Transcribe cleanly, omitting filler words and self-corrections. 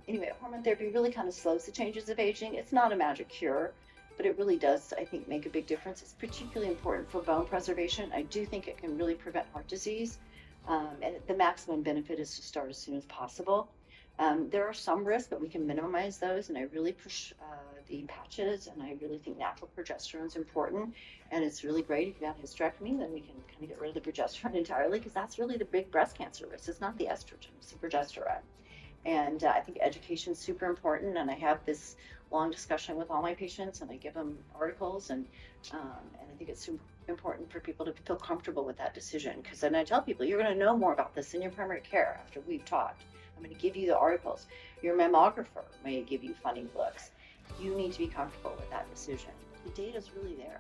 Anyway, hormone therapy really kind of slows the changes of aging. It's not a magic cure, but it really does, I think, make a big difference. It's particularly important for bone preservation. I do think it can really prevent heart disease. And the maximum benefit is to start as soon as possible. There are some risks, but we can minimize those. And I really push the patches, and I really think natural progesterone is important. And it's really great if you have hysterectomy, then we can kind of get rid of the progesterone entirely, because that's really the big breast cancer risk. It's not the estrogen, it's the progesterone. And I think education is super important. And I have this long discussion with all my patients, and I give them articles, and I think it's super important for people to feel comfortable with that decision. Because then I tell people, you're going to know more about this in your primary care after we've talked. I'm going to give you the articles. Your mammographer may give you funny looks. You need to be comfortable with that decision. The data is really there.